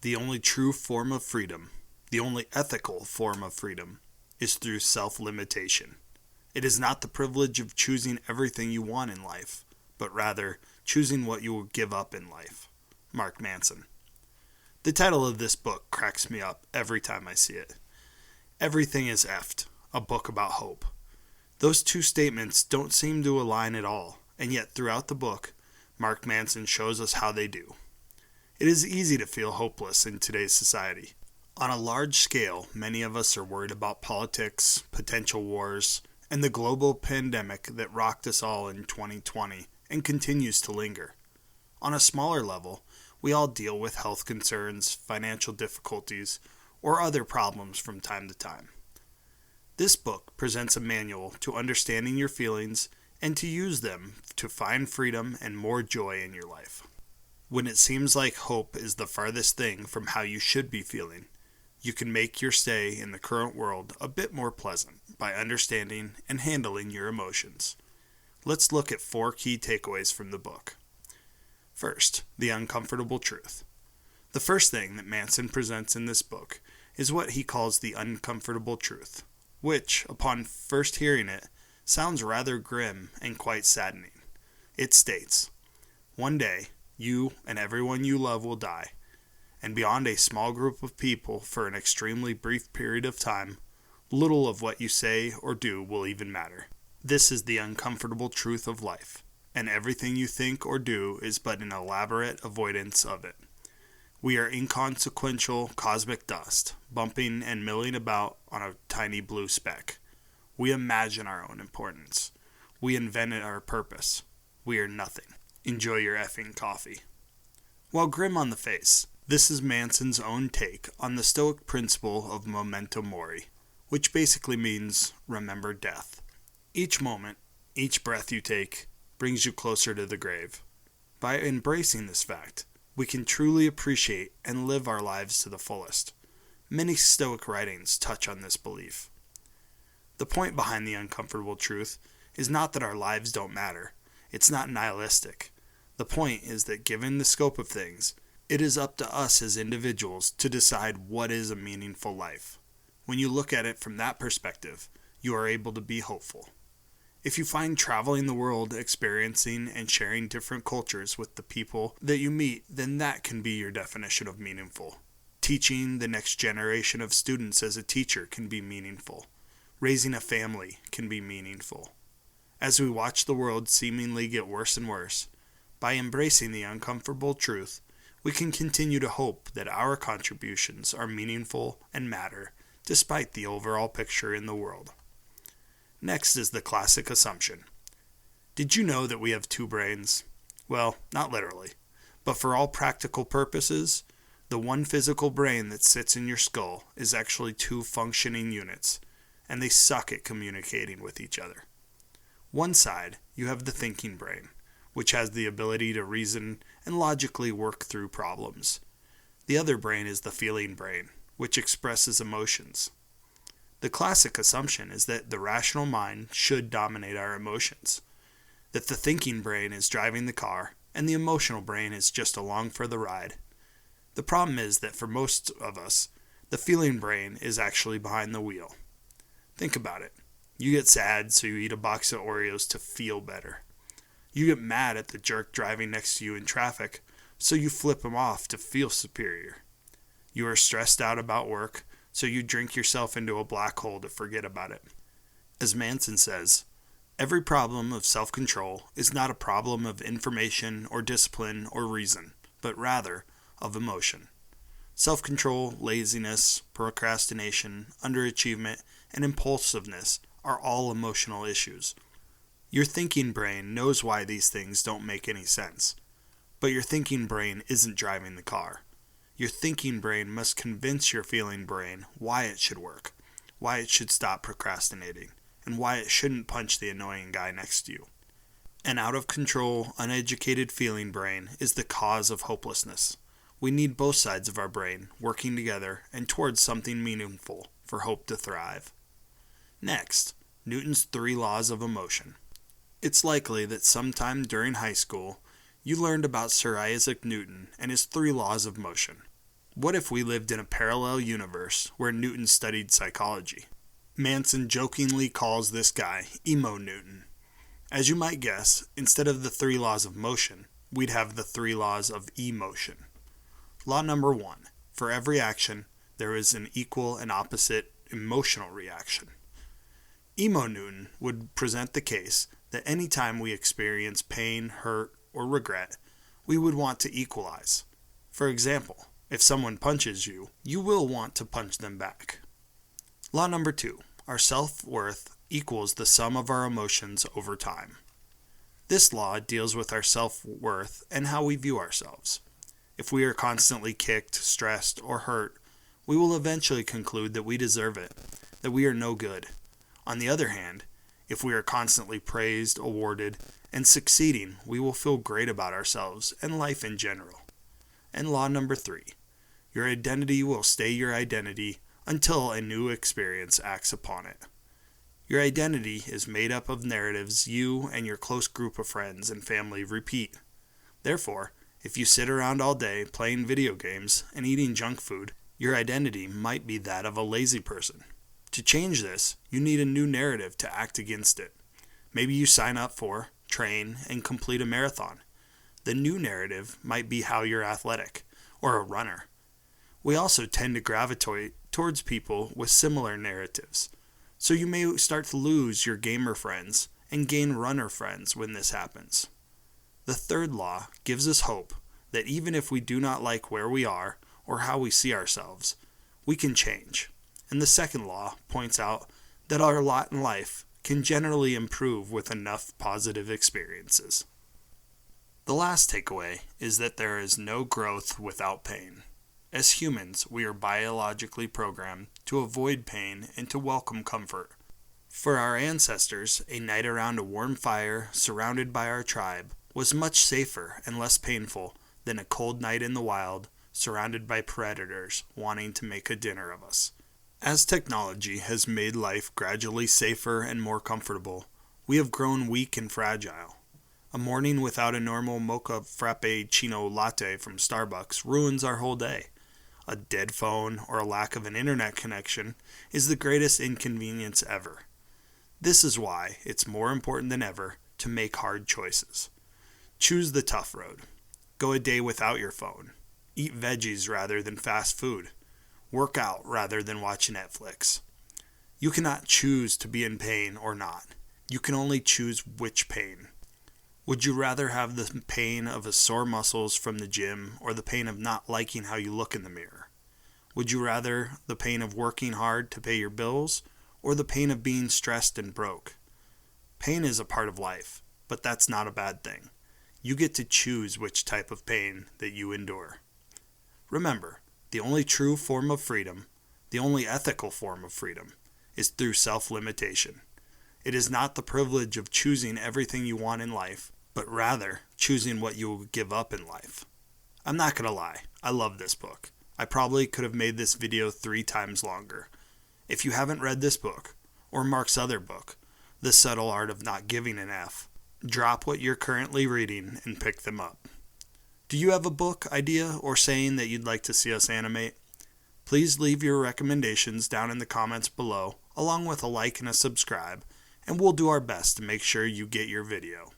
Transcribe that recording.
The only true form of freedom, the only ethical form of freedom, is through self-limitation. It is not the privilege of choosing everything you want in life, but rather choosing what you will give up in life. Mark Manson. The title of this book cracks me up every time I see it. Everything is effed, a book about hope. Those two statements don't seem to align at all, and yet throughout the book, Mark Manson shows us how they do. It is easy to feel hopeless in today's society. On a large scale, many of us are worried about politics, potential wars, and the global pandemic that rocked us all in 2020 and continues to linger. On a smaller level, we all deal with health concerns, financial difficulties, or other problems from time to time. This book presents a manual to understanding your feelings and to use them to find freedom and more joy in your life. When it seems like hope is the farthest thing from how you should be feeling, you can make your stay in the current world a bit more pleasant by understanding and handling your emotions. Let's look at 4 key takeaways from the book. First, the uncomfortable truth. The first thing that Manson presents in this book is what he calls the uncomfortable truth, which, upon first hearing it, sounds rather grim and quite saddening. It states, "One day, you and everyone you love will die, and beyond a small group of people for an extremely brief period of time, little of what you say or do will even matter. This is the uncomfortable truth of life, and everything you think or do is but an elaborate avoidance of it. We are inconsequential cosmic dust, bumping and milling about on a tiny blue speck. We imagine our own importance. We invented our purpose. We are nothing. Enjoy your effing coffee." While grim on the face, this is Manson's own take on the Stoic principle of memento mori, which basically means remember death. Each moment, each breath you take, brings you closer to the grave. By embracing this fact, we can truly appreciate and live our lives to the fullest. Many Stoic writings touch on this belief. The point behind the uncomfortable truth is not that our lives don't matter. It's not nihilistic. The point is that given the scope of things, it is up to us as individuals to decide what is a meaningful life. When you look at it from that perspective, you are able to be hopeful. If you find traveling the world, experiencing and sharing different cultures with the people that you meet, then that can be your definition of meaningful. Teaching the next generation of students as a teacher can be meaningful. Raising a family can be meaningful. As we watch the world seemingly get worse and worse, by embracing the uncomfortable truth, we can continue to hope that our contributions are meaningful and matter, despite the overall picture in the world. Next is the classic assumption. Did you know that we have 2 brains? Well, not literally, but for all practical purposes, the one physical brain that sits in your skull is actually 2 functioning units, and they suck at communicating with each other. One side, you have the thinking brain, which has the ability to reason and logically work through problems. The other brain is the feeling brain, which expresses emotions. The classic assumption is that the rational mind should dominate our emotions, that the thinking brain is driving the car, and the emotional brain is just along for the ride. The problem is that for most of us, the feeling brain is actually behind the wheel. Think about it. You get sad, so you eat a box of Oreos to feel better. You get mad at the jerk driving next to you in traffic, so you flip him off to feel superior. You are stressed out about work, so you drink yourself into a black hole to forget about it. As Manson says, every problem of self-control is not a problem of information or discipline or reason, but rather of emotion. Self-control, laziness, procrastination, underachievement, and impulsiveness are all emotional issues. Your thinking brain knows why these things don't make any sense, but your thinking brain isn't driving the car. Your thinking brain must convince your feeling brain why it should work, why it should stop procrastinating, and why it shouldn't punch the annoying guy next to you. An out-of-control, uneducated feeling brain is the cause of hopelessness. We need both sides of our brain working together and towards something meaningful for hope to thrive. Next, Newton's 3 laws of emotion. It's likely that sometime during high school, you learned about Sir Isaac Newton and his 3 laws of motion. What if we lived in a parallel universe where Newton studied psychology? Manson jokingly calls this guy Emo Newton. As you might guess, instead of the 3 laws of motion, we'd have the 3 laws of emotion. Law number 1. For every action, there is an equal and opposite emotional reaction. Emo Newton would present the case that any time we experience pain, hurt, or regret, we would want to equalize. For example, if someone punches you, you will want to punch them back. Law number 2. Our self-worth equals the sum of our emotions over time. This law deals with our self-worth and how we view ourselves. If we are constantly kicked, stressed, or hurt, we will eventually conclude that we deserve it, that we are no good. On the other hand, if we are constantly praised, awarded, and succeeding, we will feel great about ourselves and life in general. And law number 3. Your identity will stay your identity until a new experience acts upon it. Your identity is made up of narratives you and your close group of friends and family repeat. Therefore, if you sit around all day playing video games and eating junk food, your identity might be that of a lazy person. To change this, you need a new narrative to act against it. Maybe you sign up for, train, and complete a marathon. The new narrative might be how you're athletic, or a runner. We also tend to gravitate towards people with similar narratives. So you may start to lose your gamer friends and gain runner friends when this happens. The 3rd law gives us hope that even if we do not like where we are or how we see ourselves, we can change. And the 2nd law points out that our lot in life can generally improve with enough positive experiences. The last takeaway is that there is no growth without pain. As humans, we are biologically programmed to avoid pain and to welcome comfort. For our ancestors, a night around a warm fire, surrounded by our tribe, was much safer and less painful than a cold night in the wild, surrounded by predators wanting to make a dinner of us. As technology has made life gradually safer and more comfortable, we have grown weak and fragile. A morning without a normal mocha frappuccino latte from Starbucks ruins our whole day. A dead phone or a lack of an internet connection is the greatest inconvenience ever. This is why it's more important than ever to make hard choices. Choose the tough road. Go a day without your phone. Eat veggies rather than fast food. Work out rather than watch Netflix. You cannot choose to be in pain or not. You can only choose which pain. Would you rather have the pain of a sore muscles from the gym or the pain of not liking how you look in the mirror? Would you rather the pain of working hard to pay your bills or the pain of being stressed and broke? Pain is a part of life, but that's not a bad thing. You get to choose which type of pain that you endure. Remember, the only true form of freedom, the only ethical form of freedom, is through self-limitation. It is not the privilege of choosing everything you want in life, but rather choosing what you will give up in life. I'm not going to lie, I love this book. I probably could have made this video 3 times longer. If you haven't read this book, or Mark's other book, The Subtle Art of Not Giving an F, drop what you're currently reading and pick them up. Do you have a book, idea, or saying that you'd like to see us animate? Please leave your recommendations down in the comments below, along with a like and a subscribe, and we'll do our best to make sure you get your video.